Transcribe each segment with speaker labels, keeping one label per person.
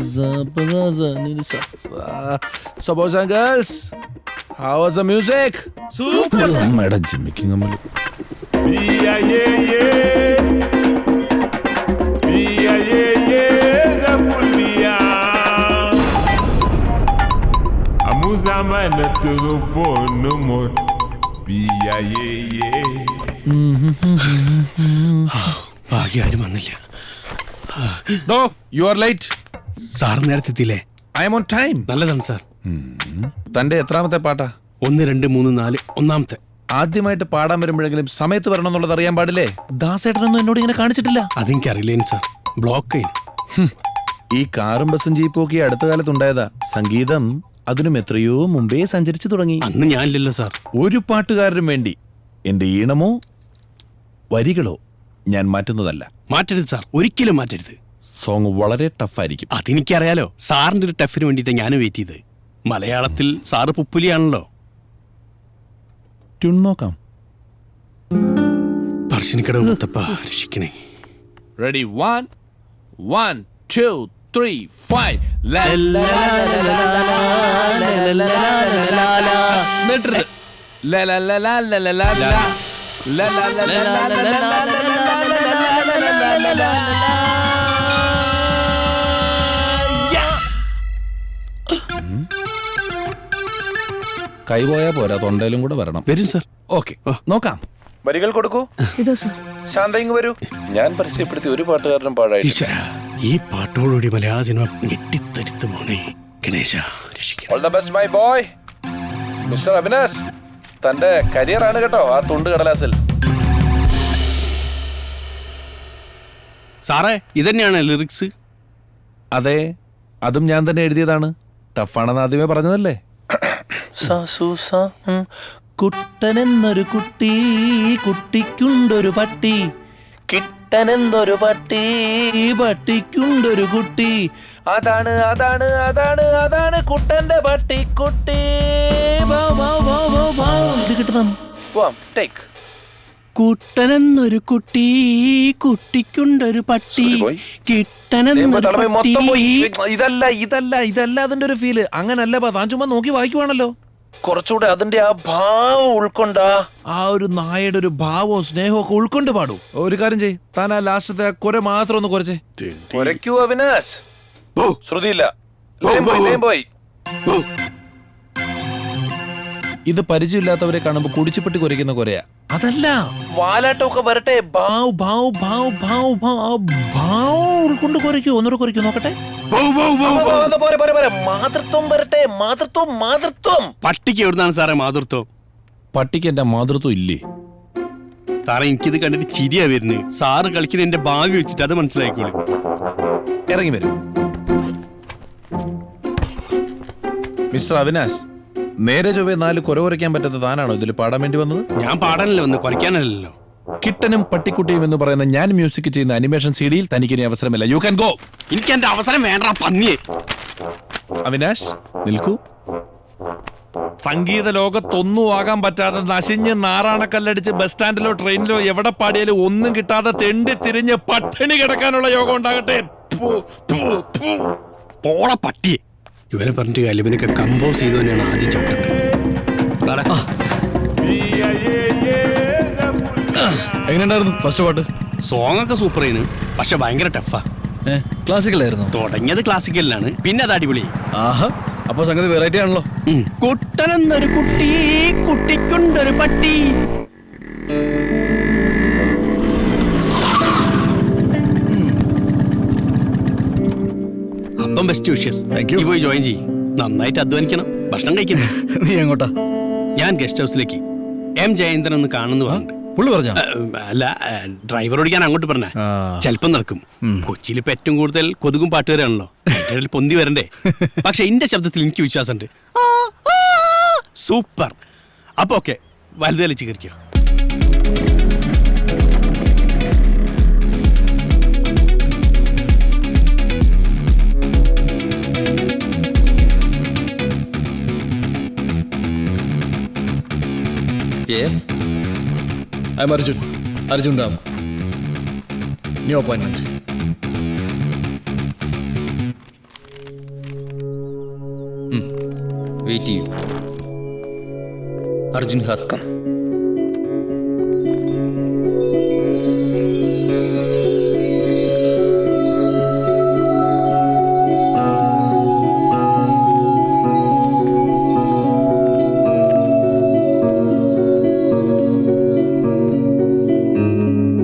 Speaker 1: So boys and girls, how was the music?
Speaker 2: Super.
Speaker 1: Madam Jimmy King Amalu.
Speaker 3: Amuzamana telephone no more.
Speaker 2: ഭാഗ്യം വന്നില്ല.
Speaker 1: No, you are late.
Speaker 2: Sir നേരത്തെ എത്തിയില്ലേ?
Speaker 1: I am on time.
Speaker 2: നല്ലതാണ് sir.
Speaker 1: തന്റെ എത്രാമത്തെ പാട്ടാ?
Speaker 2: 1 2 3 4 ഒന്നാമത്തെ.
Speaker 1: ആദ്യമായിട്ട് പാടാൻ വരുമ്പോഴെങ്കിലും സമയത്ത് വരണം എന്നുള്ളത് അറിയാൻ പാടില്ലേ? ദാസേട്ടനൊന്നും എന്നോട് ഇങ്ങനെ കാണിച്ചിട്ടില്ല.
Speaker 2: അതെനിക്കറിയില്ലേന് സാർ. ബ്ലോക്ക്
Speaker 1: ഈ കാറും ബസും ജീപ്പും ഒക്കെ അടുത്ത കാലത്തുണ്ടായതാ. സംഗീതം അതിനും എത്രയോ മുമ്പേ സഞ്ചരിച്ചു തുടങ്ങി.
Speaker 2: അന്ന് ഞാനില്ലല്ലോ സാർ.
Speaker 1: ഒരു പാട്ടുകാരനും വേണ്ടി എന്റെ ഈണമോ വരികളോ ഞാൻ മാറ്റുന്നതല്ല.
Speaker 2: മാറ്റരുത് സാർ, ഒരിക്കലും മാറ്റരുത്.
Speaker 1: സോങ് വളരെ ടഫായിരിക്കും.
Speaker 2: അതെനിക്കറിയാലോ. സാറിന്റെ ഒരു ടഫിന് വേണ്ടിയിട്ടാണ് ഞാൻ വെയിറ്റ് ചെയ്ത്. മലയാളത്തിൽ സാറ് പുപ്പുലിയാണല്ലോ.
Speaker 1: ട്യൂൺ നോക്കാം.
Speaker 2: പറശ്ശിനിക്കടവ് മുത്തപ്പ രക്ഷിക്കണേ.
Speaker 1: റെഡി 1 1 2 3 5 കൈപോയാ പോരാ, തൊണ്ടയിലും കൂടെ വരണം.
Speaker 2: വരും സാർ.
Speaker 1: ഓക്കെ, നോക്കാം. വരികൾ കൊടുക്കൂ. ശാന്തയിങ് വരൂ. ഞാൻ പരിചയപ്പെടുത്തി ഒരു പാട്ടുകാരനും പാടായിട്ടില്ല.
Speaker 2: ഈ പാട്ടോടുകൂടി മലയാള സിനിമ ഞെട്ടിത്തരിത്ത് പോണേ. ഗണേശ രക്ഷിക്കണം.
Speaker 1: All the best my boy. Mister Avinash, തന്റെ കരിയർ ആണ് കേട്ടോ ആ തുണ്ട് കടലാസിൽ.
Speaker 2: സാറേ, ഇതന്നെയാണ് ലിറിക്സ്?
Speaker 1: അതെ, അതും ഞാൻ തന്നെ എഴുതിയതാണ്. ടഫാണെന്ന് ആദ്യമേ പറഞ്ഞതല്ലേ. കുട്ടനെന്നൊരു കുട്ടി, കുട്ടിക്കുണ്ടൊരു പട്ടി, കിട്ടനെന്നൊരു പട്ടി, പട്ടിക്കുണ്ടൊരു കുട്ടി, അതാണ് അതാണ് അതാണ് അതാണ് കുട്ടന്റെ പട്ടിക്കുട്ടി. ഇത് കിട്ടണം. ടേക്ക്.
Speaker 2: കുട്ടനെന്നൊരു കുട്ടി, കുട്ടിക്കുണ്ടൊരു പട്ടി, കിട്ടനെന്നൊരു പട്ടി.
Speaker 1: ഇതല്ല ഇതല്ല ഇതല്ല അതിന്റെ ഒരു ഫീല്. അങ്ങനല്ല, താൻ ചുമ്മാ നോക്കി വായിക്കുവാണല്ലോ. കുറച്ചുകൂടെ അതിന്റെ ആ ഭാവം ഉൾക്കൊണ്ട ആ ഒരു നായയുടെ ഒരു ഭാവവും സ്നേഹവും ഒക്കെ ഉൾക്കൊണ്ട് പാടൂ. ഒരു കാര്യം ചെയ്യ്, താൻ ആ ലാസ്റ്റത്തെ കുര മാത്രം ഒന്ന് കുറച്ചേ. കുരയ്ക്കൂ അവിനാശ്. ശ്രുതിയില്ല. പോയി. ഇത് പരിചയമില്ലാത്തവരെ കാണുമ്പോ കുടിച്ചുപെട്ടി കുരയ്ക്കുന്ന കുരയാ. അതല്ല, വാലാട്ടമൊക്കെ വരട്ടെ. ഭാവ് ഭാവ് ഭാവ് ഭാവ് ഭാവ് ഉൾക്കൊണ്ട് കുരയ്ക്കൂ. ഒന്നുകൂടെ കുരയ്ക്കൂ, നോക്കട്ടെ. മാതൃത്വം വരട്ടെ. മാതൃത്വം മാതൃത്വം.
Speaker 2: പട്ടിക്ക് എവിടുന്നാണ് സാറേ മാതൃത്വം?
Speaker 1: പട്ടിക്ക് എന്റെ മാതൃത്വം ഇല്ലേ
Speaker 2: സാറേ? എനിക്കിത് കണ്ടിട്ട് ചിരിയാ വരുന്നത്. സാറ് കളിക്കുന്ന എന്റെ ഭാവി വെച്ചിട്ട് അത് മനസ്സിലായിക്കോളൂ.
Speaker 1: ഇറങ്ങി വരൂ. മിസ്റ്റർ അവിനാശ്, നേരെ ചൊവ്വേ 4 കുര കുറയ്ക്കാൻ പറ്റാത്ത താനാണോ ഇതിൽ പാടാൻ വേണ്ടി വന്നത്?
Speaker 2: ഞാൻ പാടാനല്ലേ വന്ന്, കുറയ്ക്കാനല്ലോ.
Speaker 1: കിട്ടനും പട്ടിക്കുട്ടിയും എന്ന് പറയുന്ന ഞാൻ മ്യൂസിക് ചെയ്യുന്ന അനിമേഷൻ സീഡിയിൽ തനിക്കിനി അവസരമില്ല. You can go.
Speaker 2: എനിക്ക് എന്റെ അവസരം വേണ്ട പന്നിയെ.
Speaker 1: അവിനാശ്, നിൽക്കൂ. സംഗീത ലോകത്തൊന്നും ആകാൻ പറ്റാതെ നശിഞ്ഞ് നാറാണക്കല്ലടിച്ച് ബസ് സ്റ്റാൻഡിലോ ട്രെയിനിലോ എവിടെ പാടിയാലും ഒന്നും കിട്ടാതെ തെണ്ടി തിരിഞ്ഞ് പട്ടിണി കിടക്കാനുള്ള യോഗം ഉണ്ടാകട്ടെ.
Speaker 2: പോള പട്ടിയെ. ഇവരെ പറഞ്ഞിട്ട് കാര്യം, ഇവനൊക്കെ കമ്പോസ് ചെയ്തു തന്നെയാണ് ആദ്യം ചവിട്ടേണ്ടത്.
Speaker 4: എങ്ങനെയുണ്ടായിരുന്നു ഫസ്റ്റ് പാട്ട്?
Speaker 2: സോങ് ഒക്കെ സൂപ്പർ ആയിരുന്നു, പക്ഷെ ഭയങ്കര ടഫാ.
Speaker 4: ക്ലാസിക്കലായിരുന്നു.
Speaker 2: തുടങ്ങിയത് ക്ലാസിക്കലിലാണ്, പിന്നെ അത് അടിപൊളി.
Speaker 4: ആഹാ, അപ്പൊ സംഗതി വെറൈറ്റി ആണല്ലോ.
Speaker 2: കുട്ടനെന്നൊരു കുട്ടി, കുട്ടിക്കുണ്ടൊരു പട്ടി. അപ്പം ബെസ്റ്റ് വിഷസ്. നീ പോയി ജോയിൻ ചെയ്യ്. നന്നായിട്ട് അധ്വാനിക്കണം, ഭക്ഷണം കഴിക്കണം.
Speaker 4: നീ എങ്ങോട്ടാ?
Speaker 2: ഞാൻ ഗസ്റ്റ് ഹൗസിലേക്ക് എം ജയേന്ദ്രൻ ഒന്ന് കാണുന്നു പറഞ്ഞു.
Speaker 4: പുള്ളി പറഞ്ഞ?
Speaker 2: അല്ല, ഡ്രൈവർ ഓടിക്കാൻ അങ്ങോട്ട് പറഞ്ഞ. ചിലപ്പം നടക്കും. കൊച്ചിയിൽ ഇപ്പൊ ഏറ്റവും കൂടുതൽ കൊതുകും പാട്ടുകാരാണല്ലോ. പൊന്തി വരണ്ടേ? പക്ഷെ എന്റെ ശബ്ദത്തിൽ എനിക്ക് വിശ്വാസമുണ്ട്. സൂപ്പർ. അപ്പൊ ഓക്കെ, വലുതലിച്ച് കയറിക്കോ.
Speaker 4: Yes, I'm Arjun Ram. New appointment.
Speaker 5: Wait ചെയ്യൂ. Arjun has come.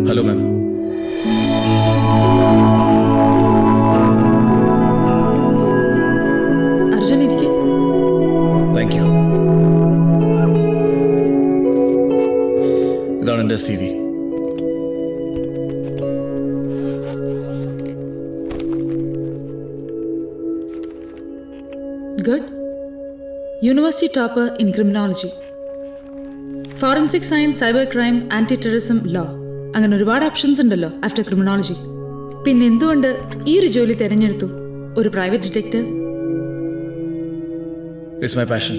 Speaker 4: Hello ma'am.
Speaker 6: Arjun ഇരിക്കും.
Speaker 4: Thank you. ഇതാണ് എൻ്റെ CV.
Speaker 6: Good. University topper in criminology. Forensic science, cybercrime, anti-terrorism, law. അങ്ങനെ ഒരുപാട് ഓപ്ഷൻസ് ഉണ്ടല്ലോ ആഫ്റ്റർ ക്രിമിനോളജി. പിന്നെ എന്തുകൊണ്ട് ഈ ഒരു ജോലി തിരഞ്ഞെടുത്തു? ഒരു private detective.
Speaker 4: It's my passion.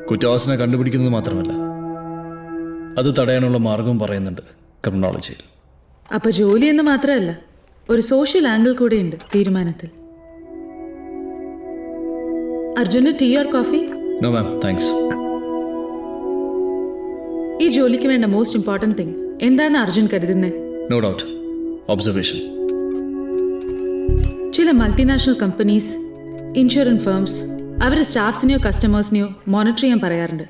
Speaker 4: കുറ്റവാസനെ കണ്ടുപിടിക്കുന്നത് മാത്രമല്ല, അത് തടയാനുള്ള മാർഗവും പറയുന്നുണ്ട് ക്രിമിനോളജിയിൽ.
Speaker 6: അപ്പൊ ജോലി എന്ന് മാത്രമല്ല, ഒരു സോഷ്യൽ ആംഗിൾ കൂടെയുണ്ട് തീരുമാനത്തിൽ. അർജുന് tea or coffee?
Speaker 4: No ma'am, thanks.
Speaker 6: ഈ ജോലിക്ക് വേണ്ട മോസ്റ്റ് ഇമ്പോർട്ടൻറ്റ് തിങ് എന്താണെന്ന് അർജുൻ കരുതുന്നത്?
Speaker 4: No doubt, observation.
Speaker 6: ചില മൾട്ടിനാഷണൽ കമ്പനീസ്, ഇൻഷുറൻസ് ഫേംസ് അവരുടെ സ്റ്റാഫ്സിനെയോ കസ്റ്റമേഴ്സിനെയോ മോണിറ്റർ ചെയ്യാൻ പറയാറുണ്ട്.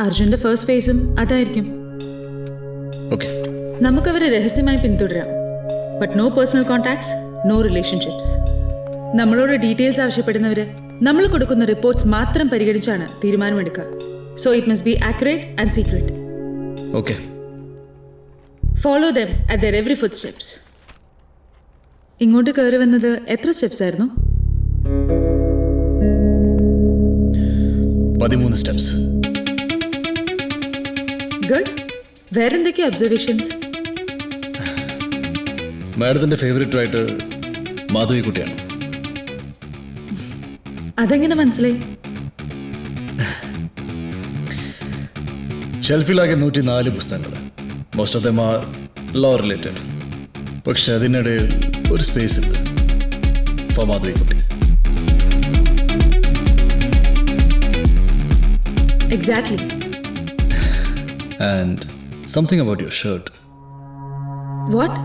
Speaker 6: അർജുൻ്റെ ഫസ്റ്റ് ഫേസും അതായിരിക്കും.
Speaker 4: ഓക്കെ.
Speaker 6: നമുക്കവരെ രഹസ്യമായി പിന്തുടരാം. But no personal contacts, no relationships. നമ്മളോട് ഡീറ്റെയിൽസ് ആവശ്യപ്പെടുന്നവർ നമ്മൾ കൊടുക്കുന്ന റിപ്പോർട്ട്സ് മാത്രം പരിഗണിച്ചാണ് തീരുമാനമെടുക്കുക. So it must be accurate and secret.
Speaker 4: Okay.
Speaker 6: Follow them at their every foot steps. ഇങ്ങോട്ട് കയറി വന്നത് എത്ര സ്റ്റെപ്സ് ആയിരുന്നു?
Speaker 4: 13 സ്റ്റെപ്സ്.
Speaker 6: ഗുഡ്. വേറെന്തൊക്കെയാ ഒബ്സർവേഷൻസ്?
Speaker 4: മാഡത്തിൻ്റെ ഫേവറേറ്റ് റൈറ്റർ മാധവിക്കുട്ടിയാണ്.
Speaker 6: അതെങ്ങനെ മനസ്സിലായി?
Speaker 4: ഷെൽഫിലാകെ 104 പുസ്തകങ്ങൾ. Most of them are law related. പക്ഷെ അതിനിടയിൽ ഒരു സ്പേസ് ഉണ്ട് for Madhavikutty.
Speaker 6: Exactly.
Speaker 4: And something about your shirt.
Speaker 6: What?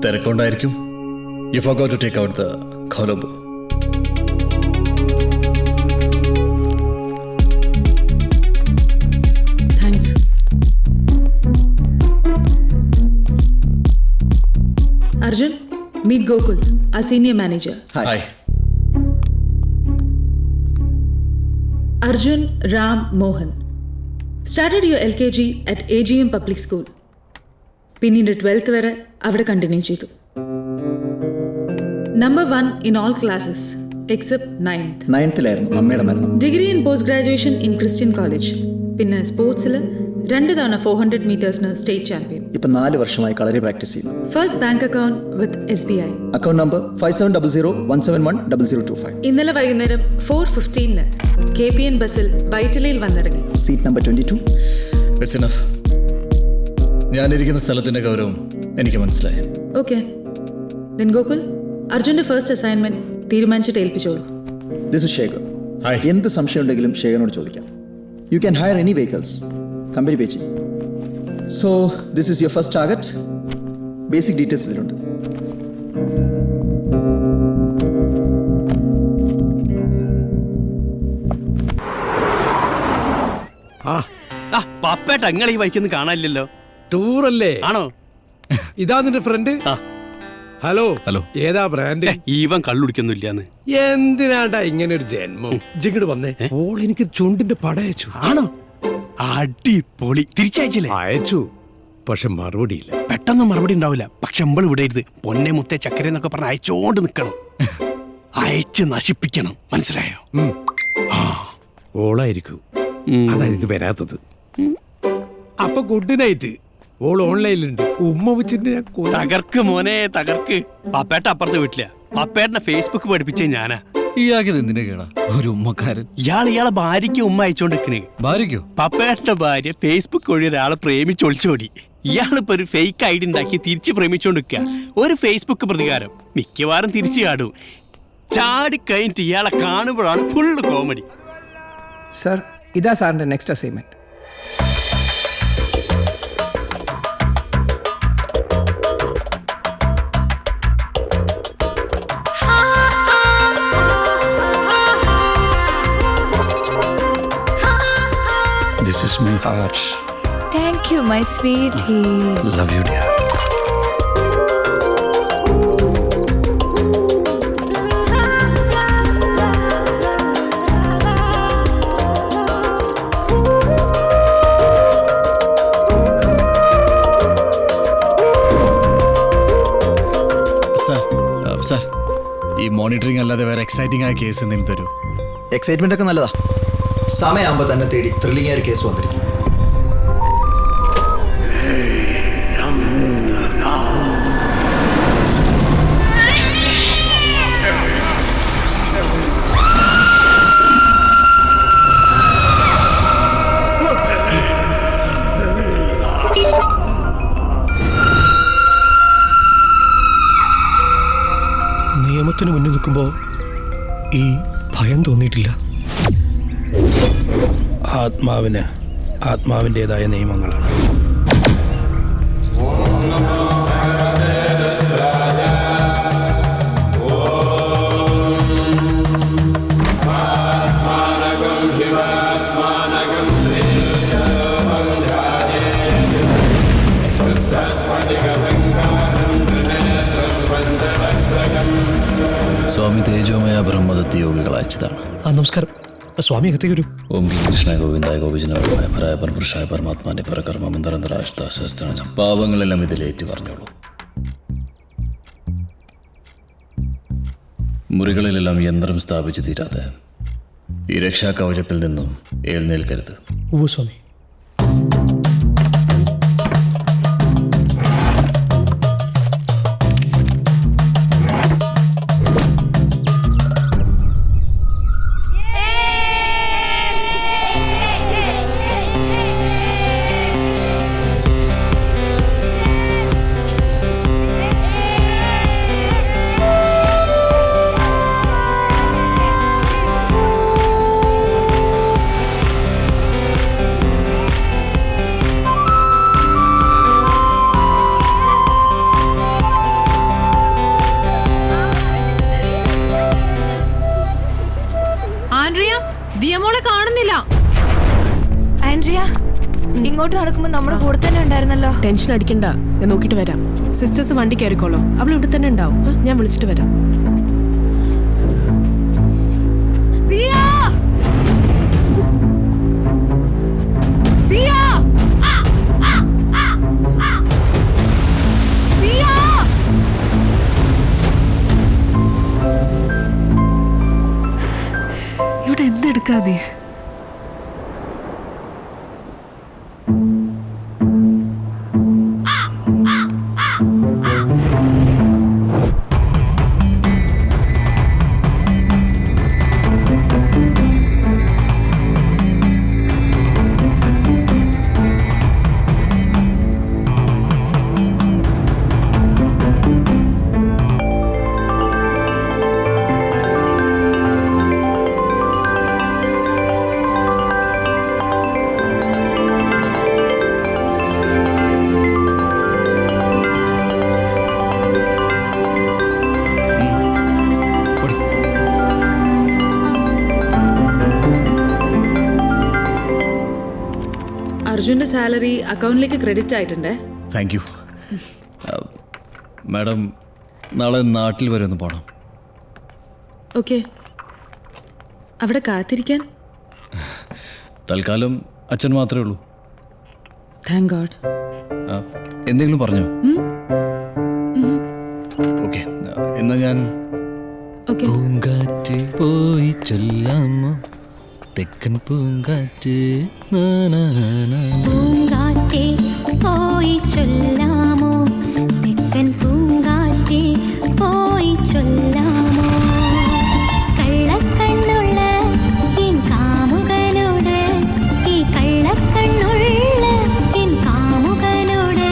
Speaker 4: തിരക്കൊണ്ടായിരിക്കും. You forgot to take out the collar.
Speaker 6: Thanks. Arjun, meet Gokul, our senior manager.
Speaker 4: Hi.
Speaker 6: Arjun Ram Mohan. Started your LKG at AGM Public School. പിന്നീട് 12th വരെ അവിടെ continue ചെയ്തു. Number 1 in all classes except 9th.
Speaker 7: 9th-ലായിരുന്നു അമ്മയുടെ മരണം.
Speaker 6: Degree in post graduation in Christian college. പിന്നെ സ്പോർട്സിൽ 2 തവണ 400 മീറ്റേഴ്സിന് state champion.
Speaker 7: ഇപ്പം 4 വർഷമായി കളരി പ്രാക്ടീസ് ചെയ്യുന്നു.
Speaker 6: First bank account with SBI.
Speaker 7: Account number 5700171025.
Speaker 6: ഇന്നലെ വൈകുന്നേരം 4:15 KPN ബസ്സിൽ വൈറ്റിലയിൽ വന്നിറങ്ങി.
Speaker 7: Seat number 22.
Speaker 4: It's enough. ഞാനിരിക്കുന്ന സ്ഥലത്തിൻ്റെ ഗൗരവം എനിക്ക് മനസ്സിലായി.
Speaker 6: ഓക്കെ. ദെൻ ഗോകുൽ, അർജുൻ്റെ ഫസ്റ്റ് അസൈൻമെന്റ് തീരുമാനിച്ചിട്ട് ഏൽപ്പിച്ചോളൂ.
Speaker 7: This is Shekhar.
Speaker 4: ഹായ്.
Speaker 7: എന്ത് സംശയം ഉണ്ടെങ്കിലും ശേഖറിനോട് ചോദിക്കാം. You can hire any vehicles. Company pay ചെയ്യും. So this is your first target. Basic details ഇതിലുണ്ട്.
Speaker 2: പപ്പേട്ട നിങ്ങൾ ഈ ബൈക്കൊന്നും കാണാനില്ലല്ലോ.
Speaker 8: ടൂറല്ലേ?
Speaker 2: ആണോ?
Speaker 8: ഇതാ നിന്റെ ഫ്രണ്ട്. ഹലോ.
Speaker 4: ഹലോ.
Speaker 8: ഏതാ ബ്രാൻഡ്?
Speaker 2: ഈവൻ കള്ളുടിക്കൊന്നുമില്ലാന്ന്.
Speaker 8: എന്തിനാണ്ടാ ഇങ്ങനെ ഒരു ജന്മം? ജിങ്ങട് വന്നേ. ഓൾ എനിക്ക് ചുണ്ടിന്റെ പട അയച്ചു.
Speaker 2: ആണോ? അടിപൊളി. തിരിച്ചയച്ചില്ലേ?
Speaker 8: അയച്ചു, പക്ഷെ മറുപടിയില്ല.
Speaker 2: പെട്ടെന്ന് മറുപടി ഉണ്ടാവില്ല. പക്ഷെ നമ്മൾ വിടരുത്. പൊന്നെ മുത്തേ ചക്കര എന്നൊക്കെ പറഞ്ഞ് അയച്ചോണ്ട് നിൽക്കണം. അയച്ച് നശിപ്പിക്കണം. മനസ്സിലായോ?
Speaker 8: ഓളായിരിക്കും അതായത് വരാത്തത്. അപ്പൊ ഗുഡ് നൈറ്റ്. ഓൾ ഓൺലൈനിലുണ്ട്. ഉമ്മ വെച്ചിട്ട് ഞാൻ
Speaker 2: തകർക്ക് മോനെ തകർക്ക്. പപ്പേട്ട അപ്പുറത്തെ വീട്ടിലാ. പപ്പേട്ടനെ ഫേസ്ബുക്ക് പഠിപ്പിച്ചേ ഞാനാ.
Speaker 4: ഈയാക്കിയത് എന്തിനാ കേടാ? ഒരു ഉമ്മക്കാരൻ.
Speaker 2: ഇയാളെ ഭാര്യയ്ക്ക് ഉമ്മ അയച്ചോണ്ടിരിക്കണേ.
Speaker 4: ഭാര്യയ്ക്കോ?
Speaker 2: പപ്പേട്ടന്റെ ഭാര്യ ഫേസ്ബുക്ക് വഴി ഒരാളെ പ്രേമിച്ചൊളിച്ചോടി. ഇയാളിപ്പോ ഒരു ഫേക്ക് ഐഡി ഉണ്ടാക്കി തിരിച്ച് പ്രേമിച്ചോണ്ടിരിക്കുക. ഒരു ഫേസ്ബുക്ക് പ്രതികാരം മിക്കവാറും തിരിച്ചു ചാടും. ചാടിക്കഴിഞ്ഞിട്ട് ഇയാളെ കാണുമ്പോഴാണ് ഫുള്ള് കോമഡി.
Speaker 5: സർ, ഇതാ സാറിന്റെ next assignment.
Speaker 4: This is my heart.
Speaker 9: Thank you, my sweetie.
Speaker 4: Love you, dear. Sir, ഈ മോണിറ്ററിംഗ് അല്ലാതെ വേറെ എക്സൈറ്റിംഗ് ആയ കേസ് എന്തെങ്കിലും തരൂ.
Speaker 7: എക്സൈറ്റ്മെന്റ് ഒക്കെ നല്ലതാ. സമയമാകുമ്പോൾ തന്നെ തേടി ത്രില്ലിംഗ് ആയ ഒരു കേസ് വന്നിരിക്കും.
Speaker 10: നിയമത്തിന് മുന്നിൽ നിൽക്കുമ്പോൾ ഈ ഭയം തോന്നിയിട്ടില്ല. ആത്മാവിന് ആത്മാവിൻ്റെതായ നിയമങ്ങളാണ്.
Speaker 4: സ്വാമി തേജോമയ ബ്രഹ്മദത്തി യോഗികൾ അയച്ചതാണ്.
Speaker 10: നമസ്കാരം സ്വാമി, അകത്തേക്ക് വരൂ.
Speaker 4: ഓം കൃഷ്ണ ഗോവിന്ദായ ഗോപിജനായ ഭരായ പരപുരുഷായ പരമാത്മാന്റെ പരകർമ്മ മന്ത്രാന്തരാഷ്ട്ര പാപങ്ങളെല്ലാം ഇതിലേറ്റ് പറഞ്ഞോളൂ. മുറികളിലെല്ലാം യന്ത്രം സ്ഥാപിച്ച് തീരാതെ ഈ രക്ഷാകവചത്തിൽ നിന്നും എഴുന്നേൽക്കരുത്.
Speaker 10: ഓ സ്വാമി.
Speaker 6: ദിയമോളെ കാണുന്നില്ല.
Speaker 9: ആൻഡ്രിയ, ഇങ്ങോട്ട് നടക്കുമ്പോ നമ്മുടെ കൂടെ തന്നെ ഉണ്ടായിരുന്നല്ലോ.
Speaker 11: ടെൻഷൻ അടിക്കണ്ട, ഞാൻ നോക്കിട്ട് വരാം. സിസ്റ്റേഴ്സ് വണ്ടി കയറിക്കോളോ, അവൾ ഇവിടെ തന്നെ ഉണ്ടാവും. ഞാൻ വിളിച്ചിട്ട് വരാം. ഇവിടെ എന്തെടുക്കാതെ
Speaker 6: അർജുന്റെ സാലറി അക്കൗണ്ടിലേക്ക് ക്രെഡിറ്റ് ആയിട്ടുണ്ട്.
Speaker 4: Thank you madam. നാളെ നാട്ടിൽ വരെ ഒന്ന് പോകണം.
Speaker 6: ഓക്കെ, അവിടെ കാത്തിരിക്കാൻ?
Speaker 4: തൽക്കാലം അച്ഛൻ മാത്രമേ ഉള്ളൂ.
Speaker 6: Thank God.
Speaker 4: എന്തെങ്കിലും പറഞ്ഞോ? ഓക്കെ, എന്നാ ഞാൻ പൂങ്കാറ്റ് പോയി ചൊല്ലാമോ, തെക്കൻ പൂങ്കാറ്റ്
Speaker 12: പൂങ്കാറ്റേ പോയി ചൊല്ലാമോ, തെക്കൻ പൂങ്കാറ്റേ പോയി ചൊല്ലാമോ, കള്ളക്കണ്ണുള്ള എൻ കാമുകനോട്, ഈ കള്ളക്കണ്ണുള്ള എൻ കാമുകനോട്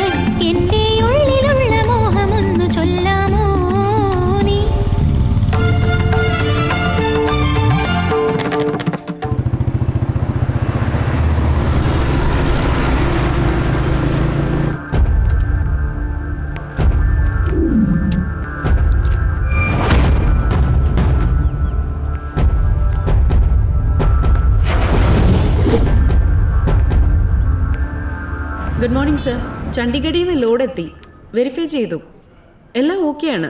Speaker 13: ഗുഡ് മോർണിംഗ് സർ. ചണ്ഡീഗഡിൽ നിന്ന് ലോഡ് എത്തി, വെരിഫൈ ചെയ്തു, എല്ലാം ഓക്കെയാണ്.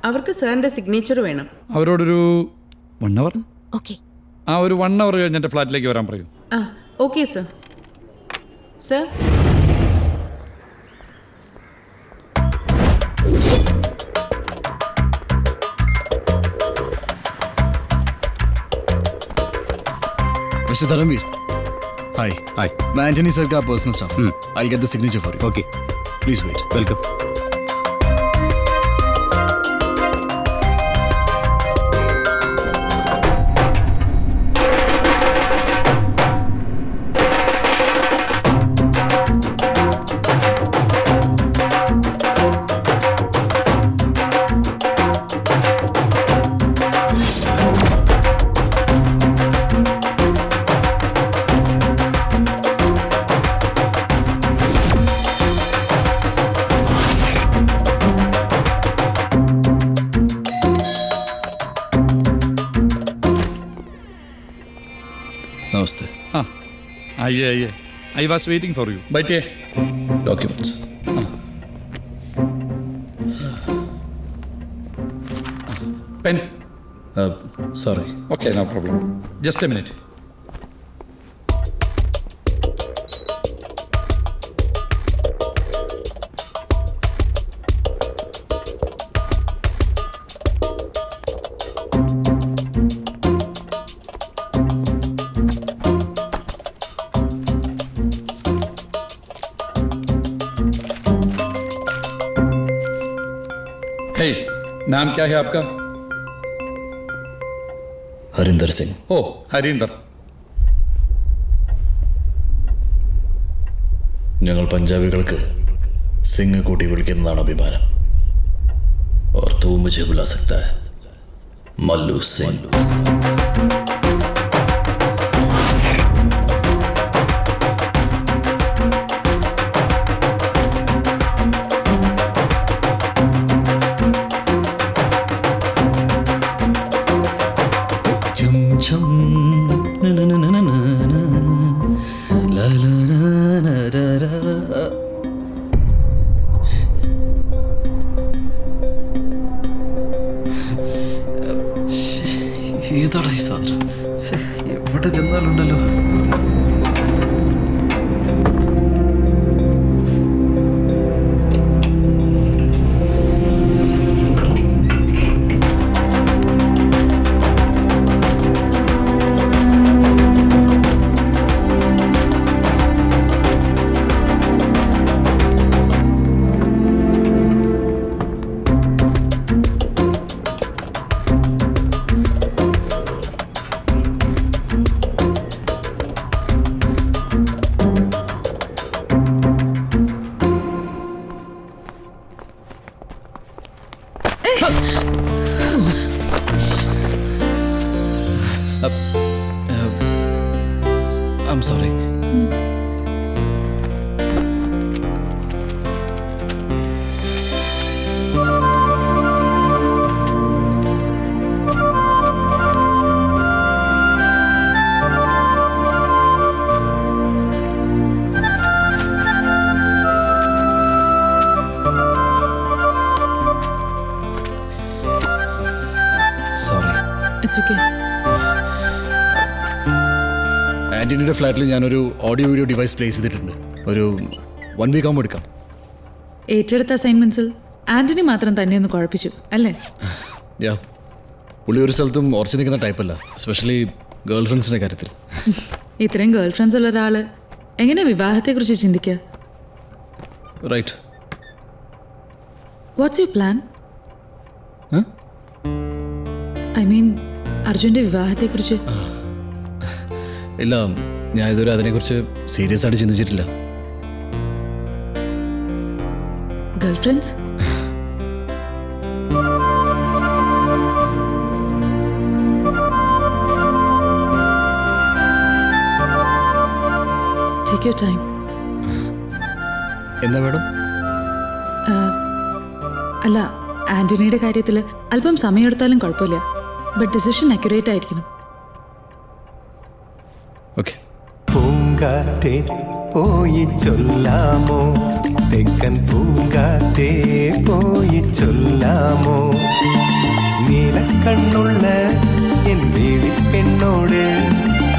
Speaker 13: അവർക്ക് സാറിൻ്റെ സിഗ്നേച്ചർ വേണം.
Speaker 14: അവരോടൊരു 1 അവർ.
Speaker 13: ഓക്കെ.
Speaker 14: ഒരു 1 അവർ കഴിഞ്ഞ് എൻ്റെ ഫ്ലാറ്റിലേക്ക് വരാൻ പറയൂ.
Speaker 13: Okay sir. Sir,
Speaker 4: Mr. Dharamveer. Hi.
Speaker 2: Hi.
Speaker 4: I'm Anthony sir ka personal staff. I'll get the signature for you.
Speaker 2: Okay.
Speaker 4: Please wait.
Speaker 2: Welcome.
Speaker 4: Namaste.
Speaker 14: आइए. I was waiting for you. बैठिए.
Speaker 4: Documents.
Speaker 14: Pen.
Speaker 4: Sorry.
Speaker 14: Okay, no problem. Just a minute. Hey, नाम क्या है आपका?
Speaker 4: हरिंदर सिंह.
Speaker 14: ഹരീന്ദർ.
Speaker 4: ഞങ്ങൾ പഞ്ചാബികൾക്ക് സിംഗ് കൂട്ടി വിളിക്കുന്നതാണ് അഭിമാനം. और तू मुझे बुला सकता है मल्लू सिंह. ഏതാടാ ഈ സാധനം? എവിടെ ചെന്നാലുണ്ടല്ലോ. I'm sorry. Sorry.
Speaker 6: It's okay.
Speaker 4: ആന്റണിയുടെ ഫ്ലാറ്റിൽ ഞാനൊരു ഓഡിയോ വീഡിയോ ഡിവൈസ് പ്ലേസ് ചെയ്തിട്ടുണ്ട്. ഒരു 1 വീക്ക് ആകുമ്പോൾ എടുക്കാം.
Speaker 6: ഏറ്റെടുത്ത അസൈൻമെന്റ്സിൽ ആന്റണി മാത്രം തന്നെ ഒന്ന് കുഴപ്പിച്ചു അല്ലേ?
Speaker 4: പുള്ളി ഒരു സ്ഥലത്തും ഉറച്ചു നിൽക്കുന്ന ടൈപ്പല്ല, എസ്പെഷ്യലി ഗേൾ ഫ്രണ്ട്സിന്റെ കാര്യത്തിൽ.
Speaker 6: ഇത്രയും ഗേൾ ഫ്രണ്ട്സ് ഉള്ള ഒരാള് എങ്ങനെ വിവാഹത്തെക്കുറിച്ച് ചിന്തിക്കുക?
Speaker 4: Right.
Speaker 6: What's your plan? I mean അർജുൻ്റെ വിവാഹത്തെക്കുറിച്ച്.
Speaker 4: ഇല്ല, ഞാൻ ഇതുവരെ അതിനെക്കുറിച്ച് സീരിയസ് ആയിട്ട് ചിന്തിച്ചിട്ടില്ല.
Speaker 6: Girl friends? Take your time.
Speaker 4: എന്താ മേഡം?
Speaker 6: അല്ല, ആന്റണിയുടെ കാര്യത്തിൽ അല്പം സമയമെടുത്താലും കുഴപ്പമില്ല, ബട്ട് ഡിസിഷൻ അക്യുറേറ്റ് ആയിരിക്കണം.
Speaker 4: ഓക്കെ.
Speaker 3: പൂങ്കാറ്റേ
Speaker 15: പോയി ചൊല്ലാമോ തെക്കൻ പൂങ്കാറ്റേ പോയി ചൊല്ലാമോ നീലക്കണ്ണുള്ള എൻ വേളിപ്പെണ്ണോട്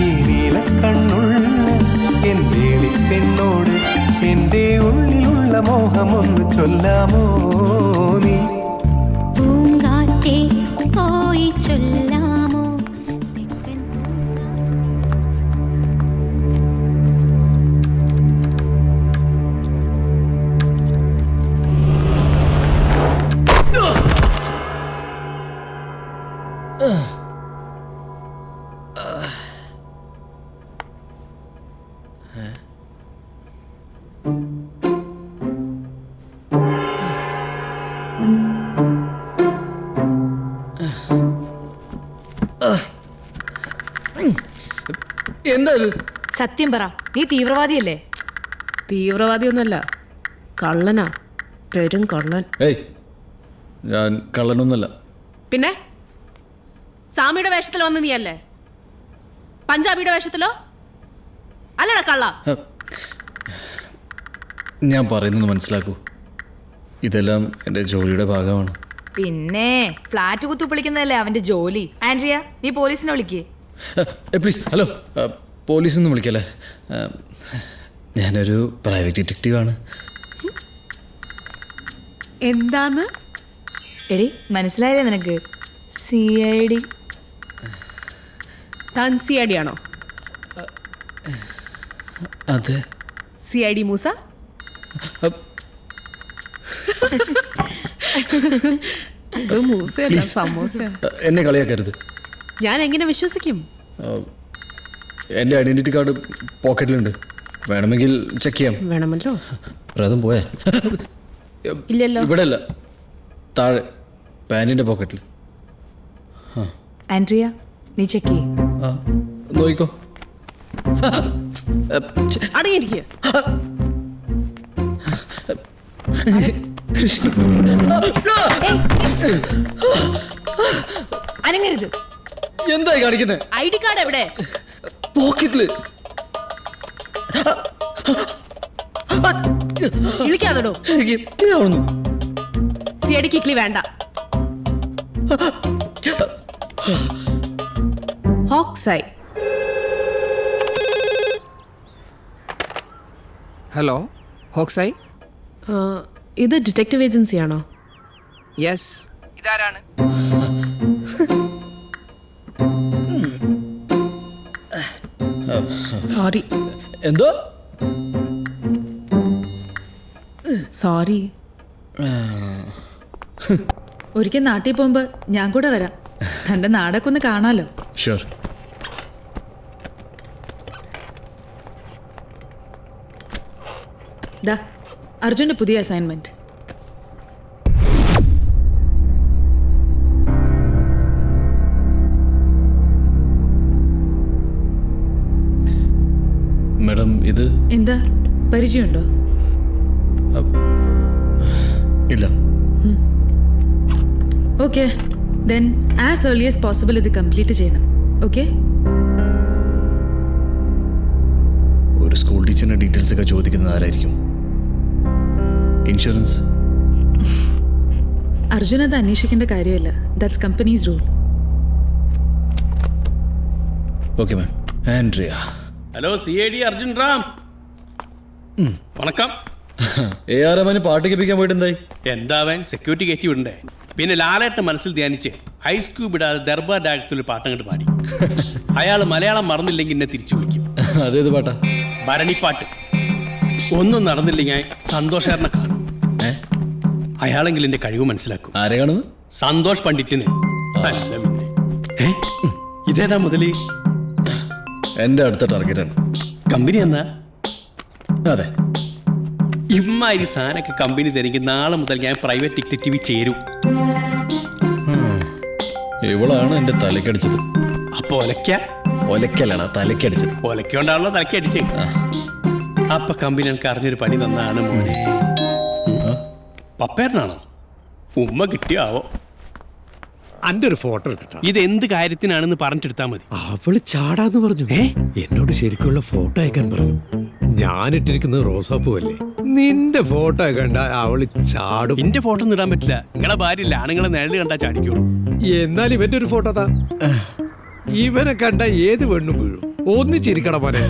Speaker 15: ഈ നീലക്കണ്ണുള്ള എൻ വേളിപ്പെണ്ണോട് എൻ്റെ ഉള്ളിലുള്ള മോഹമൊന്ന് ചൊല്ലാമോ നീ
Speaker 12: പൂങ്കാറ്റേ പോയി ചൊല്ലാമോ
Speaker 4: എന്താ ഇത്?
Speaker 9: സത്യം പറ, നീ തീവ്രവാദിയല്ലേ?
Speaker 11: തീവ്രവാദിയൊന്നുമല്ല, കള്ളനാ, പെരും കള്ളൻ.
Speaker 4: ഏയ്, ഞാൻ കള്ളനൊന്നല്ല.
Speaker 11: പിന്നെ സാമിയുടെ വേഷത്തിൽ വന്ന് നീയല്ലേ? പഞ്ചാബിയുടെ വേഷത്തിലോ? അല്ലടാ കള്ള.
Speaker 4: ഞാൻ പറയുന്നത് മനസ്സിലാക്കൂ, ഇതെല്ലാം എൻ്റെ ജോലിയുടെ ഭാഗമാണ്.
Speaker 9: പിന്നെ ഫ്ലാറ്റ് കുത്തിപ്പൊളിക്കുന്നതല്ലേ അവന്റെ ജോലി. ആൻഡ്രിയ, നീ പോലീസിനെ വിളിക്കേ.
Speaker 4: പ്ലീസ്, ഹലോ, പോലീസൊന്നും വിളിക്കല്ലേ. ഞാനൊരു പ്രൈവറ്റ് ഡിറ്റക്റ്റീവാണ്.
Speaker 11: എന്താന്ന്?
Speaker 9: എടി, മനസ്സിലായില്ലേ നിനക്ക്? CID.
Speaker 11: താൻ CID ആണോ?
Speaker 4: അതെ.
Speaker 11: CID മൂസ? മൂസയല്ല, സമോസ.
Speaker 4: എന്നെ കളിയാക്കരുത്.
Speaker 11: ഞാൻ എങ്ങനെ വിശ്വസിക്കും?
Speaker 4: എൻ്റെ ഐഡന്റിറ്റി കാർഡ് പോക്കറ്റിലുണ്ട്, വേണമെങ്കിൽ ചെക്ക് ചെയ്യാം.
Speaker 11: വേണമല്ലോ.
Speaker 4: പ്രേതം പോയേ?
Speaker 11: ഇല്ലല്ലോ.
Speaker 4: ഇവിടെ അല്ല, താഴെ പാൻറ്റിൻ്റെ പോക്കറ്റിൽ.
Speaker 9: ആൻഡ്രിയ, നീ ചെക്ക് ചെയ്യ്.
Speaker 4: നോയിക്കോ.
Speaker 11: അടങ്ങിയിരിക്കുക.
Speaker 9: അനങ്ങരുത്.
Speaker 4: എന്തായി കാണിക്കുന്നത്?
Speaker 11: ID കാർഡ് എവിടെ?
Speaker 4: പോക്കറ്റില്.
Speaker 11: വിളിക്കാതോ? CID കിക്ലി വേണ്ട. ഹോക്സായി.
Speaker 5: ഹലോ, ഹോക്സായി.
Speaker 11: ഇത് ഡിറ്റക്റ്റീവ് ഏജൻസി ആണോ?
Speaker 5: യെസ്. ഇതാരാണ്?
Speaker 11: സോറി.
Speaker 4: എന്തോ?
Speaker 11: സോറി.
Speaker 6: ഒരിക്കൽ നാട്ടിൽ പോകുമ്പോ ഞാൻ കൂടെ വരാം. തന്റെ നാടൊക്കെ ഒന്ന് കാണാലോ.
Speaker 4: ഷുവർ.
Speaker 6: ദാ, അർജുന്റെ പുതിയ അസൈൻമെന്റ്.
Speaker 4: മാഡം, ഇത്
Speaker 6: എന്താ, പരിചയമുണ്ടോ?
Speaker 4: ഇല്ല.
Speaker 6: Okay, then as early as possible ഇത് കംപ്ലീറ്റ് ചെയ്യണം. ഓക്കെ?
Speaker 4: ഒരു സ്കൂൾ ടീച്ചറിന്റെ ഡീറ്റെയിൽസ് ഒക്കെ ചോദിക്കുന്നത് ആരായിരിക്കും? ഇൻഷുറൻസ്?
Speaker 6: അർജുൻ അത് അന്വേഷിക്കേണ്ട കാര്യമല്ല. That's companies rule.
Speaker 4: Okay ma'am. Andrea.
Speaker 2: Hello, CID Arjun Ram. വണക്കം.
Speaker 4: ARMന് പാട്ട് കേൾപ്പിക്കാൻ പോയിട്ട് എന്തായി?
Speaker 2: എന്താവൻ സെക്യൂരിറ്റി കയറ്റി വിടണ്ടേ? പിന്നെ ലാലേട്ട മനസ്സിൽ ധ്യാനിച്ച് ഐസ് ക്യൂബ് ഇടാതെ ദർബാർ ഡയറക്ടറിൽ പാട്ടങ്ങോട്ട് പാടി. അയാൾ മലയാളം മറന്നില്ലെങ്കിൽ എന്നെ തിരിച്ചു വിളിക്കും.
Speaker 4: അതേത് പാട്ടാ?
Speaker 2: ഭരണിപ്പാട്ട്. ഒന്നും നടന്നില്ലെങ്കിൽ സന്തോഷേറിനെ കാണും. അയാളെങ്കിലും എന്റെ കഴിവ് മനസ്സിലാക്കും.
Speaker 4: ആരെ കാണുന്നു?
Speaker 2: സന്തോഷ് പണ്ഡിറ്റിന്. അല്ല പിന്നെ ഇതേതാ മുതല്?
Speaker 4: എന്റെ അടുത്ത ടാർഗറ്റാണ്.
Speaker 2: കമ്പനി എന്നാ?
Speaker 4: അതെ.
Speaker 2: ഇമ്മാതിരി സാധനമൊക്കെ കമ്പനി തനിക്ക് നാളെ മുതൽ ഞാൻ പ്രൈവറ്റ് ഡിറ്റക്റ്റീവ് ചേരും.
Speaker 4: ഇവളാണ് എന്റെ തലക്കടിച്ചത്.
Speaker 2: അപ്പൊ
Speaker 4: ഒലക്കലാണ് തലക്കടിച്ചത്.
Speaker 2: ഒലക്കൊണ്ടാണല്ലോ തലക്കടിച്ചേ. അപ്പൊ കമ്പനി എനിക്ക് അറിഞ്ഞൊരു പണി തന്നാണ് മോനെ. പപ്പേരനാണോ? ഉമ്മ കിട്ടിയാവോ?
Speaker 8: അന്റെ ഒരു ഫോട്ടോ എടുക്കട്ടോ.
Speaker 2: ഇത് എന്ത് കാര്യത്തിനാണെന്ന് പറഞ്ഞിട്ടെടുത്താൽ മതി.
Speaker 8: അവള് ചാടാന്ന് പറഞ്ഞു. എന്നോട് ശരിക്കുള്ള ഫോട്ടോ അയക്കാൻ പറഞ്ഞു. ഞാനിട്ടിരിക്കുന്നത് റോസാപ്പൂവല്ലേ, നിന്റെ ഫോട്ടോ കണ്ട അവള് ചാടും.
Speaker 2: എന്റെ ഫോട്ടോ ഒന്നും ഇടാൻ പറ്റില്ല. നിങ്ങളെ ഭാര്യ ആണുങ്ങളെ നിഴല് കണ്ടാ ചാടിക്കോളൂ.
Speaker 8: എന്നാൽ ഇവന്റെ ഒരു ഫോട്ടോ താ. ഇവനെ കണ്ട ഏത് പെണ്ണും വീഴും. ഒന്നിച്ചിരിക്കട മോനെ.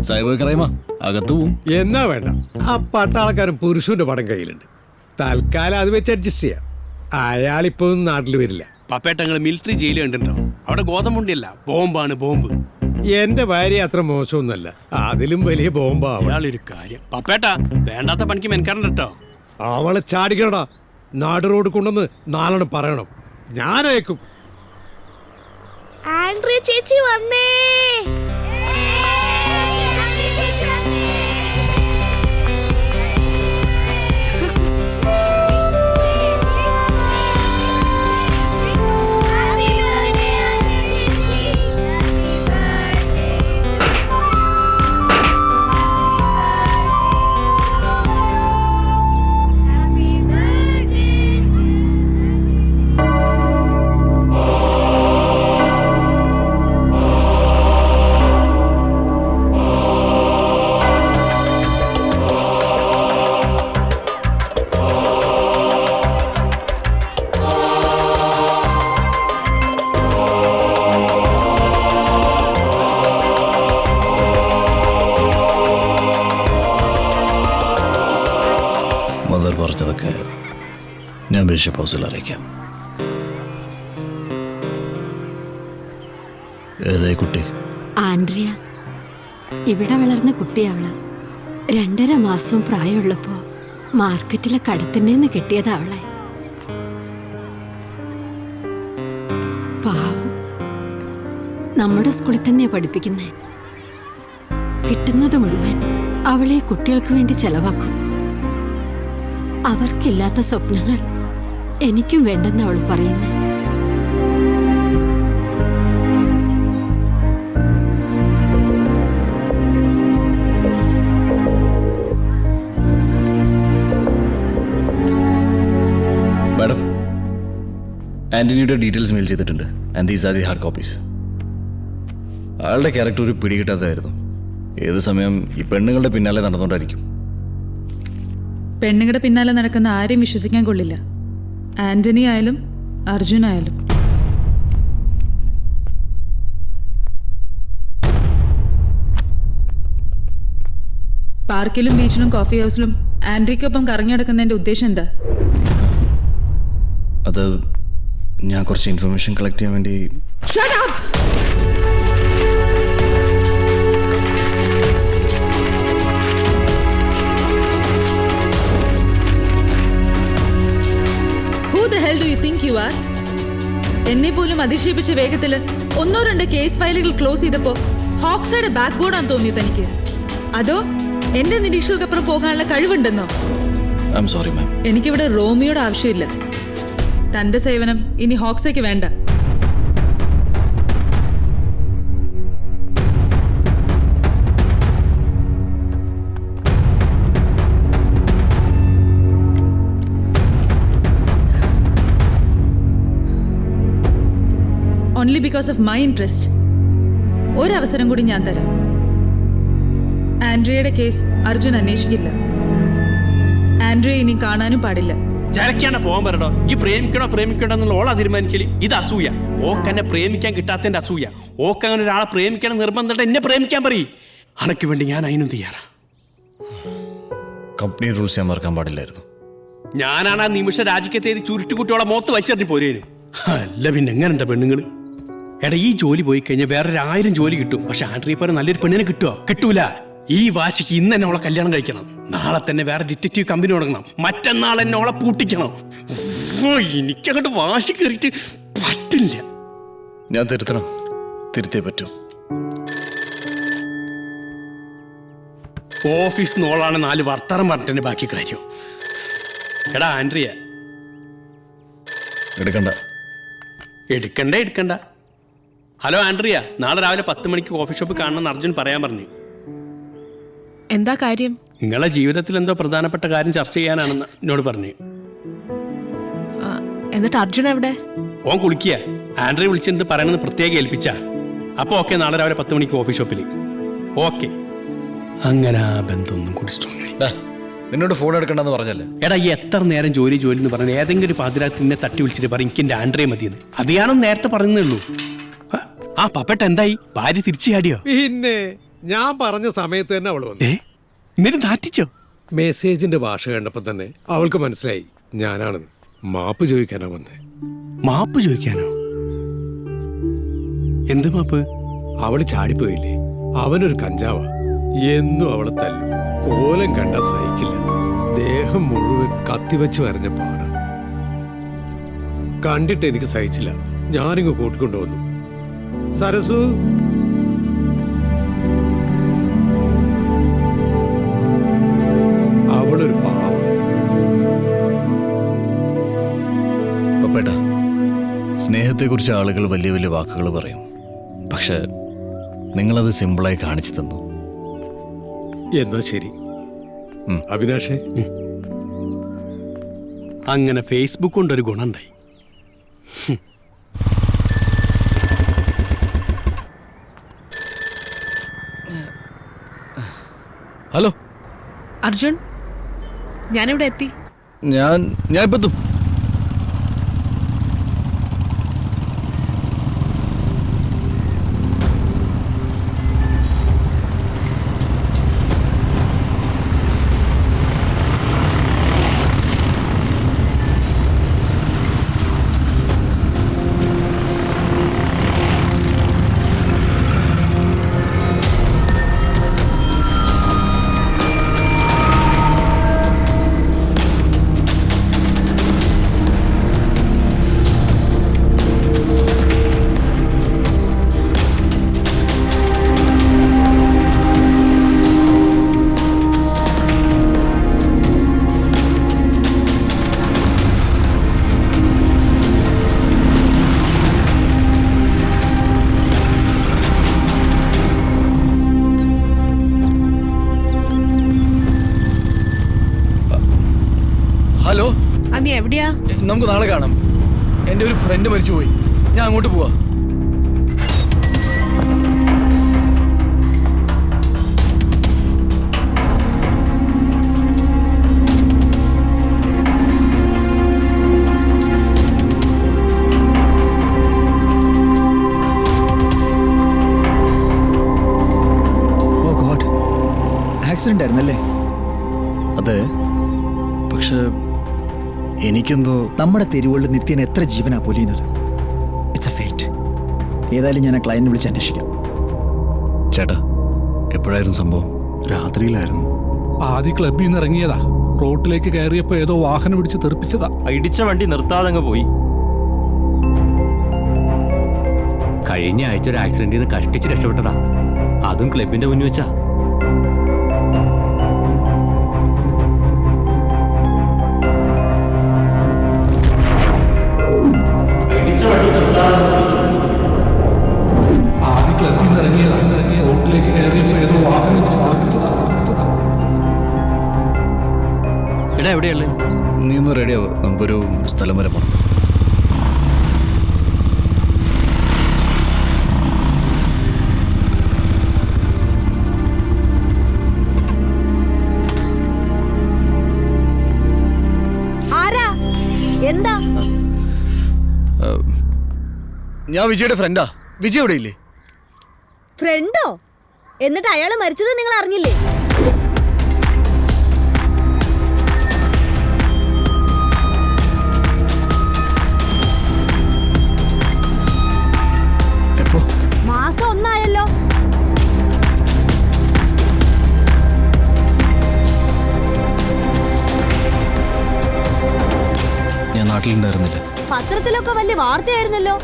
Speaker 4: സൈബർ ക്രൈമാ, അകത്ത് പോവും.
Speaker 8: എന്നാ വേണ്ട, ആ പട്ടാളക്കാരൻ പുരുഷന്റെ പടം കയ്യിലുണ്ട്. തൽക്കാലം അത് വെച്ച് അഡ്ജസ്റ്റ് ചെയ്യാം. അയാളിപ്പോ നാട്ടിൽ വരില്ല.
Speaker 2: പപ്പേട്ടങ്ങൾ മിലിറ്ററി ജയിലിൽ കണ്ടിട്ടുണ്ടോ? അവിടെ ഗോതമ്പുണ്ടിയല്ല, ബോംബാണ്, ബോംബ്.
Speaker 8: എന്റെ ഭാര്യ അത്ര മോശമൊന്നുമല്ല, അതിലും വലിയ ബോംബാ.
Speaker 2: അയാളൊരു കാര്യം പപ്പേട്ട, വേണ്ടാത്ത പണിക്ക് മെനക്കാറുണ്ട് കേട്ടോ.
Speaker 8: അവളെ ചാടിക്കണടാ. നാട് റോഡ് കൊണ്ടുവന്ന് നാലെണ്ണം പറയണം, ഞാൻ അയക്കും.
Speaker 9: ആൻഡ്രിയ ചേച്ചി വന്നേ.
Speaker 4: മദർ പറഞ്ഞതൊക്കെ ഞാൻ ബിഷപ്പ് ഹൗസിൽ അറിയിക്കാം. ഏതായി കുട്ടി?
Speaker 16: ആൻഡ്രിയ. ഇവിടെ വളർന്ന കുട്ടിയവള്. 2.5 മാസം പ്രായമുള്ളപ്പോ മാർക്കറ്റിലെ കടത്തിന്ന് കിട്ടിയതാ അവളെ. പാവം, നമ്മുടെ സ്കൂളിൽ തന്നെ പഠിപ്പിക്കുന്നേ. കിട്ടുന്നത് മുഴുവൻ അവളെ കുട്ടികൾക്ക് വേണ്ടി ചെലവാക്കും. അവർക്കില്ലാത്ത സ്വപ്നങ്ങൾ എനിക്കും വേണ്ടെന്ന് അവൾ പറയുന്നു.
Speaker 4: മാഡം, ആന്റണിയുടെ ഡീറ്റെയിൽസ് മെയിൽ ചെയ്തിട്ടുണ്ട്. And these are the hard copies. അയാളുടെ ക്യാരക്ടർ ഒരു പിടികിട്ടാത്തതായിരുന്നു. ഏത് സമയം ഈ പെണ്ണുങ്ങളുടെ പിന്നാലെ നടന്നുകൊണ്ടായിരിക്കും.
Speaker 6: പെണ്ണുങ്ങളുടെ പിന്നാലെ നടക്കുന്ന ആരെയും വിശ്വസിക്കാൻ കൊള്ളില്ല. ആന്റണി ആയാലും അർജുൻ ആയാലും. പാർക്കിലും ബീച്ചിലും കോഫി ഹൗസിലും ആൻഡ്രിക്കൊപ്പം കറങ്ങി നടക്കുന്നതിന്റെ ഉദ്ദേശം എന്താ?
Speaker 4: അത് ഞാൻ കുറച്ച് ഇൻഫർമേഷൻ കളക്ട് ചെയ്യാൻ വേണ്ടി.
Speaker 6: Shut up! Who the hell do you think you are? എന്നെ പോലും അതിശയിപ്പിച്ച വേഗത്തില് 1-2 കേസ് ഫയലുകൾ ക്ലോസ് ചെയ്തപ്പോ ഹോക്സൈഡ് ബാക്ക് ബോർഡ് ആണെന്ന് തോന്നി തനിക്ക്? അതോ എന്റെ നിരീക്ഷകൾക്കപ്പുറം പോകാനുള്ള കഴിവുണ്ടെന്നോ?
Speaker 4: I'm sorry, ma'am.
Speaker 6: എനിക്കിവിടെ റോമിയോട് ആവശ്യമില്ല. തന്റെ സേവനം ഇനി ഹോക്സയ്ക്ക് വേണ്ട. Only because of my interest ഒരവസരം കൂടി ഞാൻ തരാം. ആൻഡ്രിയയുടെ കേസ് അർജുൻ അന്വേഷിക്കില്ല. ആൻഡ്രിയ ഇനി കാണാനും പാടില്ല.
Speaker 2: ചരക്കാണ് പോകാൻ പറയടോ. ഈ പ്രേമിക്കണോ പ്രേമിക്കണോ എന്നുള്ള ഓളാ തീരുമാനിക്കല്. ഇത് അസൂയ. ഓക്കെന്നെ പ്രേമിക്കാൻ കിട്ടാത്തതിന്റെ അസൂയ. ഓക്ക് അങ്ങനെ ഒരാളെ പ്രേമിക്കണം നിർബന്ധം എന്നെ പ്രേമിക്കാൻ പറയും. അനക്ക് വേണ്ടി ഞാൻ അതിനും തയ്യാറാ.
Speaker 4: കമ്പനി റൂൾസ് ഞാൻ മറക്കാൻ പാടില്ലായിരുന്നു.
Speaker 2: ഞാനാണ് ആ നിമിഷ രാജിക്കത്തേത് ചുരുട്ടുകുട്ടിയോളെ മോത്ത് വലിച്ചെറിഞ്ഞ് പോരേന്. അല്ല പിന്നെ എങ്ങനെയുണ്ട് പെണ്ണുങ്ങൾ? എടാ, ഈ ജോലി പോയി കഴിഞ്ഞാൽ വേറെ 1000 ജോലി കിട്ടും. പക്ഷെ ആൻഡ്രിയെ പോലെ നല്ലൊരു പെണ്ണിനെ കിട്ടുമോ? കിട്ടൂല. ഈ വാശിക്ക് ഇന്ന് തന്നെ അവളെ കല്യാണം കഴിക്കണം. നാളെ തന്നെ വേറെ ഡിറ്റക്റ്റീവ് കമ്പനി തുടങ്ങണം. മറ്റന്നാൾ എന്നെ അവളെ പൂട്ടിക്കണം. എനിക്കങ്ങോട്ട് വാശി കയറിയിട്ട് പറ്റില്ല.
Speaker 4: ഞാൻ തിരുത്തണം. തിരുത്തേ പറ്റൂ.
Speaker 2: ഓഫീസ് നോളാണ് 4 വർത്താനം പറഞ്ഞിട്ട് ബാക്കി കാര്യം. എടാ ആൻഡ്രിയ, എടുക്കണ്ട. ഹലോ ആൻഡ്രിയ, നാളെ രാവിലെ 10 മണിക്ക് കോഫി ഷോപ്പ് കാണണമെന്ന് അർജുൻ പറയാൻ പറഞ്ഞു.
Speaker 11: എന്താ കാര്യം?
Speaker 2: നിങ്ങളെ ജീവിതത്തിൽ എന്തോ പ്രധാനപ്പെട്ട കാര്യം ചർച്ച ചെയ്യാനാണെന്ന് എന്നോട് പറഞ്ഞു.
Speaker 11: എന്നിട്ട് അർജുൻ എവിടെ?
Speaker 2: ഓൻ കുളിക്കുക. ആൻഡ്രിയ വിളിച്ചെന്ത് പറയണമെന്ന് പ്രത്യേകം ഏൽപ്പിച്ച. അപ്പോൾ ഓക്കെ, നാളെ രാവിലെ 10 മണിക്ക് കോഫി ഷോപ്പിൽ. ഓക്കെ, അങ്ങനെ ആ ബന്ധമൊന്നും കൂടി സ്ട്രോങ് ആയി.
Speaker 4: നിന്നോട് ഫോൺ എടുക്കണ്ടെന്ന് പറഞ്ഞല്ലേ?
Speaker 2: എടാ ഈ എത്ര നേരം ജോലി എന്ന് പറഞ്ഞാൽ ഏതെങ്കിലും ഒരു പാതിരാത്രി നിന്നെ തട്ടി വിളിച്ചിട്ട് പറയും എനിക്ക് എൻ്റെ ആൻഡ്രേ മതിയെന്ന്. അത് ഞാനും നേരത്തെ പറഞ്ഞേ ഉള്ളൂ. ആ പപ്പേട്ട എന്തായി? ഭാര്യ തിരിച്ചു ചാടിയോ?
Speaker 8: പിന്നെ ഞാൻ പറഞ്ഞ സമയത്ത് തന്നെ അവള് വന്നു.
Speaker 2: എന്നിട്ട് നാറ്റിച്ചോ?
Speaker 8: മെസ്സേജിന്റെ ഭാഷ കണ്ടപ്പോ തന്നെ അവൾക്ക് മനസ്സിലായി ഞാനാണെന്ന്. മാപ്പ് ചോദിക്കാനാ വന്നേ.
Speaker 2: മാപ്പ് ചോദിക്കാനോ? എന്ത് മാപ്പ്?
Speaker 8: അവള് ചാടിപ്പോയില്ലേ, അവനൊരു കഞ്ചാവ. എന്നും അവളെ തല്ലും. കോലം കണ്ട സഹിക്കില്ല. ദേഹം മുഴുവൻ കത്തിവെച്ച് വരഞ്ഞ പാടാണ്. കണ്ടിട്ട് എനിക്ക് സഹിച്ചില്ല. ഞാനിങ്ങ് കൂട്ടിക്കൊണ്ടുവന്നു. സരസു, അവളൊരു പാവം.
Speaker 4: പപ്പേട്ട, സ്നേഹത്തെക്കുറിച്ച് ആളുകൾ വലിയ വലിയ വാക്കുകൾ പറയും. പക്ഷെ നിങ്ങളത് സിമ്പിളായി കാണിച്ചു തന്നു.
Speaker 8: എന്നാ ശരി അവിനാഷേ.
Speaker 2: അങ്ങനെ ഫേസ്ബുക്ക് കൊണ്ടൊരു ഗുണമുണ്ടായി.
Speaker 4: ഹലോ
Speaker 11: അർജുൻ, ഞാനിവിടെ എത്തി.
Speaker 4: ഞാൻ ഇപ്പൊ എത്തും. ഹലോ,
Speaker 11: നീ എവിടെയാ?
Speaker 4: നമുക്ക് നാളെ കാണാം. എൻ്റെ ഒരു ഫ്രണ്ട് മരിച്ചുപോയി. ഞാൻ അങ്ങോട്ട് പോവാ.
Speaker 7: ഓ ഗോഡ്, ആക്സിഡന്റ് ആയിരുന്നല്ലേ?
Speaker 4: അതെ, പക്ഷെ എനിക്കെന്തോ
Speaker 7: നമ്മുടെ തെരുവുകളിൽ നിത്യേന എത്ര ജീവനാ പൊലിയുന്നത്. It's a fate. ഏതായാലും ഞാൻ ആ ക്ലയന്റിനെ വിളിച്ച് അന്വേഷിക്കാം.
Speaker 4: ചേട്ടാ, എപ്പോഴായിരുന്നു സംഭവം?
Speaker 14: രാത്രിയിലായിരുന്നു. ആദ്യ ക്ലബിൽ നിന്ന് ഇറങ്ങിയതാ. റോട്ടിലേക്ക് കയറിയപ്പോ ഏതോ വാഹനം പിടിച്ച് തെറിപ്പിച്ചതാ.
Speaker 17: ഇടിച്ച വണ്ടി നിർത്താതെ അങ്ങ് പോയി. കഴിഞ്ഞ ആഴ്ച ഒരു ആക്സിഡന്റിൽ നിന്ന് കഷ്ടിച്ച് രക്ഷപ്പെട്ടതാ. അതും ക്ലബിന്റെ മുന്നിൽ വെച്ചാ.
Speaker 14: റോട്ടിലേക്ക് കയറിയപ്പോ ഏതോ വാഹനം
Speaker 2: എടാ എവിടെയല്ലേ?
Speaker 4: നീ ഒന്ന് റെഡിയാവും. നമുക്കൊരു സ്ഥലം വരെ പോകണം.
Speaker 9: എന്താ?
Speaker 4: ഞാൻ വിജയുടെ ഫ്രണ്ടാ. വിജയ് എവിടെ ഇല്ലേ?
Speaker 9: ഫ്രണ്ടോ? എന്നിട്ട് അയാള് മരിച്ചത് നിങ്ങൾ അറിഞ്ഞില്ലേ?
Speaker 4: എപ്പോ?
Speaker 9: മാസം 1 ആയല്ലോ.
Speaker 4: ഞാൻ നാട്ടിലുണ്ടായിരുന്നില്ല.
Speaker 9: പത്രത്തിലൊക്കെ വലിയ വാർത്തയായിരുന്നല്ലോ.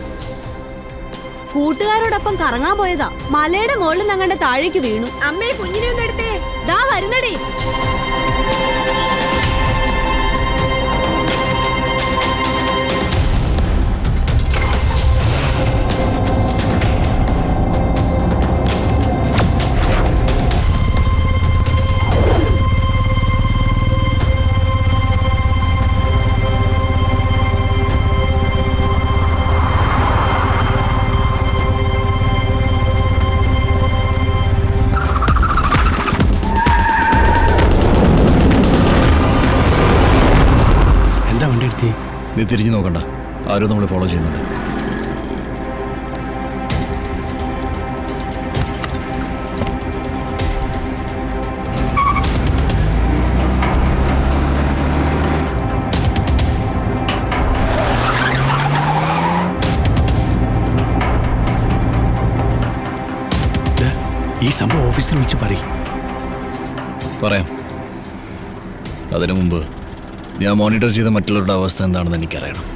Speaker 9: കൂട്ടുകാരോടൊപ്പം കറങ്ങാൻ പോയതാ. മലയുടെ മുകളിൽ ഞങ്ങളുടെ താഴേക്ക് വീണു. അമ്മേ, കുഞ്ഞിനെ ഒന്ന് എടുത്തേ. ദാ വരുന്നടി.
Speaker 4: നീ തിരിഞ്ഞു നോക്കണ്ട, ആരോ നമ്മൾ ഫോളോ ചെയ്യുന്നുണ്ട്.
Speaker 2: ഈ സംഭവം ഓഫീസിൽ വിളിച്ച്
Speaker 4: പറയാം. അതിനു മുമ്പ് ഞാൻ മോണിറ്റർ ചെയ്ത മറ്റുള്ളവരുടെ അവസ്ഥ എന്താണെന്ന് എനിക്കറിയണം.